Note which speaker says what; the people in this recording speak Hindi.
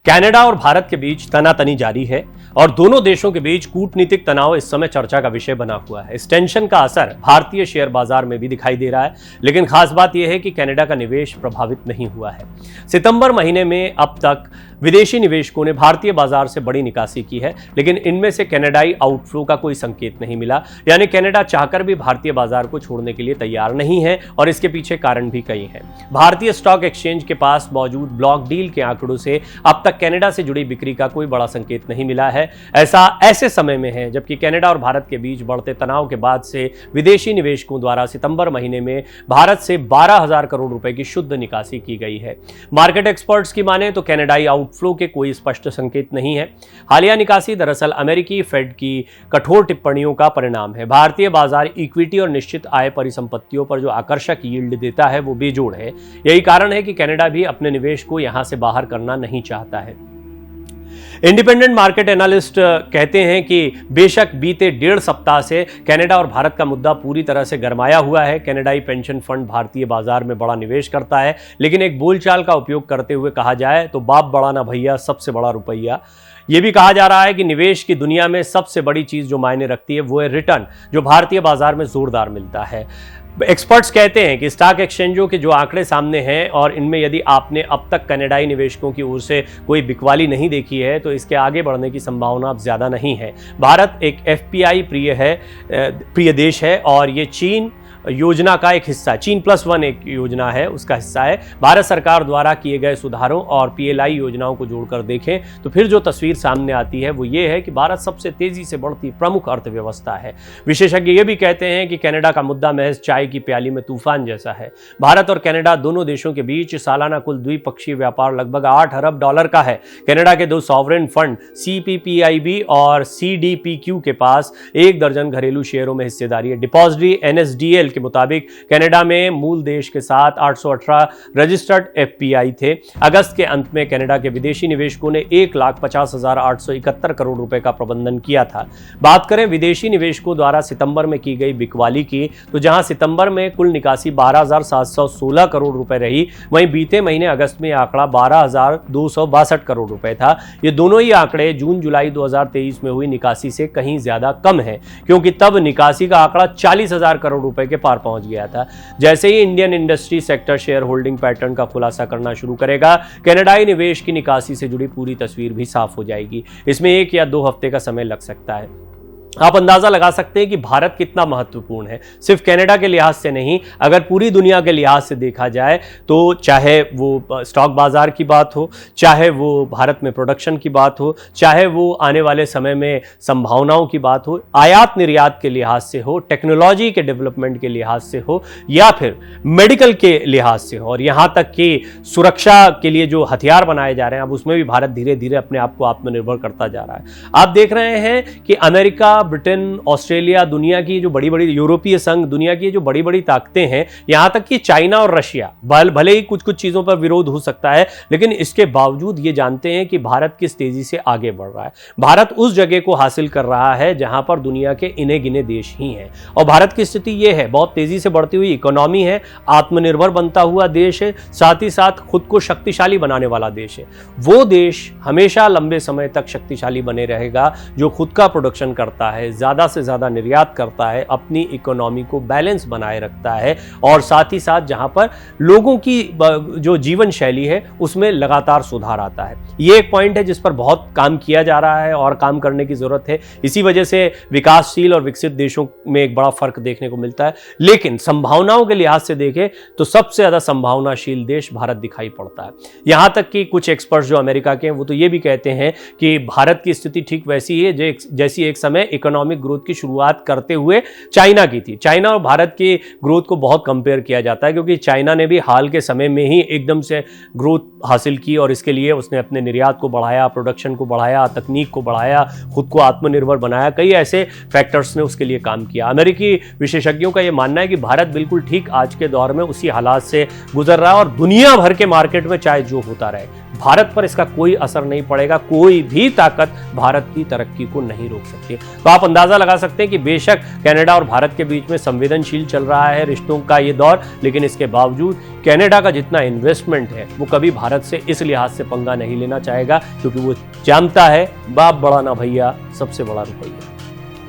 Speaker 1: कनाडा और भारत के बीच तनातनी जारी है और दोनों देशों के बीच कूटनीतिक तनाव इस समय चर्चा का विषय बना हुआ है। इस टेंशन का असर भारतीय शेयर बाजार में भी दिखाई दे रहा है, लेकिन खास बात यह है कि कनाडा का निवेश प्रभावित नहीं हुआ है। सितंबर महीने में अब तक विदेशी निवेशकों ने भारतीय बाजार से बड़ी निकासी की है, लेकिन इनमें से कनाडाई आउटफ्लो का कोई संकेत नहीं मिला। यानी कनाडा चाहकर भी भारतीय बाजार को छोड़ने के लिए तैयार नहीं है और इसके पीछे कारण भी कई हैं। भारतीय स्टॉक एक्सचेंज के पास मौजूद ब्लॉक डील के आंकड़ों से अब तक कनाडा से जुड़ी बिक्री का कोई बड़ा संकेत नहीं मिला है। ऐसा ऐसे समय में है जबकि कनाडा और भारत के बीच बढ़ते तनाव के बाद से विदेशी निवेशकों द्वारा सितंबर महीने में भारत से 12,000 करोड़ रुपए की शुद्ध निकासी की गई है। मार्केट एक्सपर्ट्स की माने तो कनाडाई आउटफ्लो के कोई स्पष्ट संकेत नहीं है। हालिया निकासी दरअसल अमेरिकी फेड की कठोर टिप्पणियों का परिणाम है। भारतीय बाजार इक्विटी और निश्चित आय परिसंपत्तियों पर जो आकर्षक यील्ड देता है वो बेजोड़ है। यही कारण है कि कनाडा भी अपने निवेश को यहां से बाहर करना नहीं चाहता है। इंडिपेंडेंट मार्केट एनालिस्ट कहते हैं कि बेशक बीते 1.5 सप्ताह से कनाडा और भारत का मुद्दा पूरी तरह से गरमाया हुआ है। कनाडाई पेंशन फंड भारतीय बाजार में बड़ा निवेश करता है, लेकिन एक बोलचाल का उपयोग करते हुए कहा जाए तो बाप बड़ा ना भैया, सबसे बड़ा रुपया। यह भी कहा जा रहा है कि निवेश की दुनिया में सबसे बड़ी चीज जो मायने रखती है वो है रिटर्न, जो भारतीय बाजार में जोरदार मिलता है। एक्सपर्ट्स कहते हैं कि स्टॉक एक्सचेंजों के जो आंकड़े सामने हैं और इनमें यदि आपने अब तक कनाडाई निवेशकों की ओर से कोई बिकवाली नहीं देखी है तो इसके आगे बढ़ने की संभावना अब ज्यादा नहीं है। भारत एक एफपीआई प्रिय देश है और ये चीन योजना का एक हिस्सा, चीन +1 एक योजना है, उसका हिस्सा है। भारत सरकार द्वारा किए गए सुधारों और पीएलआई योजनाओं को जोड़कर देखें तो फिर जो तस्वीर सामने आती है वो ये है कि भारत सबसे तेजी से बढ़ती प्रमुख अर्थव्यवस्था है। विशेषज्ञ ये भी कहते हैं कि कनाडा का मुद्दा महज चाय की प्याली में तूफान जैसा है। भारत और कनाडा दोनों देशों के बीच सालाना कुल द्विपक्षीय व्यापार लगभग $8 अरब का है। कनाडा के 2 सॉवरेन फंड CPPIB और CDPQ के पास 1 दर्जन घरेलू शेयरों में हिस्सेदारी है। डिपॉजिटरी NSDL के मुताबिक कनाडा में मूल देश के साथ 818 रजिस्टर्ड एफपीआई थे। अगस्त के अंत में कनाडा के विदेशी निवेशकों ने 1,50,871 करोड़ रुपए का प्रबंधन किया था। बात करें विदेशी निवेशकों द्वारा सितंबर में की गई बिकवाली की, तो जहां सितंबर में कुल निकासी 12,716 करोड़ रुपए रही, वहीं बीते महीने अगस्त में आंकड़ा 12,262 करोड़ रुपए था। ये दोनों ही आंकड़े जून जुलाई 2023 में हुई निकासी से कहीं ज्यादा कम है, क्योंकि तब निकासी का आंकड़ा 40,000 करोड़ रुपए के पार पहुंच गया था। जैसे ही Indian industry sector share holding pattern का खुलासा करना शुरू करेगा, कनाडाई निवेश की निकासी से जुड़ी पूरी तस्वीर भी साफ हो जाएगी। इसमें 1 या 2 हफ्ते का समय लग सकता है। आप अंदाजा लगा सकते हैं कि भारत कितना महत्वपूर्ण है, सिर्फ कनाडा के लिहाज से नहीं, अगर पूरी दुनिया के लिहाज से देखा जाए तो चाहे वो स्टॉक बाजार की बात हो, चाहे वो भारत में प्रोडक्शन की बात हो, चाहे वो आने वाले समय में संभावनाओं की बात हो, आयात निर्यात के लिहाज से हो, टेक्नोलॉजी के डेवलपमेंट के लिहाज से हो, या फिर मेडिकल के लिहाज से हो, और यहाँ तक कि सुरक्षा के लिए जो हथियार बनाए जा रहे हैं अब उसमें भी भारत धीरे धीरे अपने आप को आत्मनिर्भर करता जा रहा है। आप देख रहे हैं कि अमेरिका, ब्रिटेन, ऑस्ट्रेलिया, दुनिया की जो बड़ी बड़ी, यूरोपीय संघ, दुनिया की जो बड़ी बड़ी ताकतें हैं, यहां तक कि चाइना और रशिया, भले ही कुछ कुछ चीजों पर विरोध हो सकता है, लेकिन इसके बावजूद ये जानते हैं कि भारत किस तेजी से आगे बढ़ रहा है। भारत उस जगह को हासिल कर रहा है जहां पर दुनिया के इने गिने देश ही हैं, और भारत की स्थिति यह है, बहुत तेजी से बढ़ती हुई इकोनॉमी है, आत्मनिर्भर बनता हुआ देश है, साथ ही साथ खुद को शक्तिशाली बनाने वाला देश है। वो देश हमेशा लंबे समय तक शक्तिशाली बने रहेगा जो खुद का प्रोडक्शन करता है, ज्यादा से ज्यादा निर्यात करता है, अपनी इकोनॉमी को बैलेंस बनाए रखता है, और साथ ही साथ जहां पर लोगों की जो जीवन शैली है उसमें लगातार सुधार आता है। ये एक पॉइंट है जिस पर बहुत काम किया जा रहा है और काम करने की जरूरत है। इसी वजह से विकासशील और विकसित देशों में एक बड़ा फर्क देखने को मिलता है, लेकिन संभावनाओं के लिहाज से देखें तो सबसे ज्यादा संभावनाशील देश भारत दिखाई पड़ता है। यहां तक कि कुछ एक्सपर्ट्स जो अमेरिका के हैं वो तो ये भी कहते हैं कि भारत की स्थिति ठीक वैसी है जैसी एक समय इकोनॉमिक ग्रोथ की शुरुआत करते हुए चाइना की थी। चाइना और भारत की ग्रोथ को बहुत कंपेयर किया जाता है, क्योंकि चाइना ने भी हाल के समय में ही एकदम से ग्रोथ हासिल की और इसके लिए उसने अपने निर्यात को बढ़ाया, प्रोडक्शन को बढ़ाया, तकनीक को बढ़ाया, खुद को आत्मनिर्भर बनाया। कई ऐसे फैक्टर्स ने उसके लिए काम किया। अमेरिकी विशेषज्ञों का यह मानना है कि भारत बिल्कुल ठीक आज के दौर में उसी हालात से गुजर रहा है, और दुनिया भर के मार्केट में चाहे जो होता रहे, भारत पर इसका कोई असर नहीं पड़ेगा। कोई भी ताकत भारत की तरक्की को नहीं रोक सकती। तो आप अंदाजा लगा सकते हैं कि बेशक कनाडा और भारत के बीच में संवेदनशील चल रहा है रिश्तों का ये दौर, लेकिन इसके बावजूद कनाडा का जितना इन्वेस्टमेंट है वो कभी भारत से इस लिहाज से पंगा नहीं लेना चाहेगा, क्योंकि वो जानता है बाप बड़ा ना भैया, सबसे बड़ा रुपया।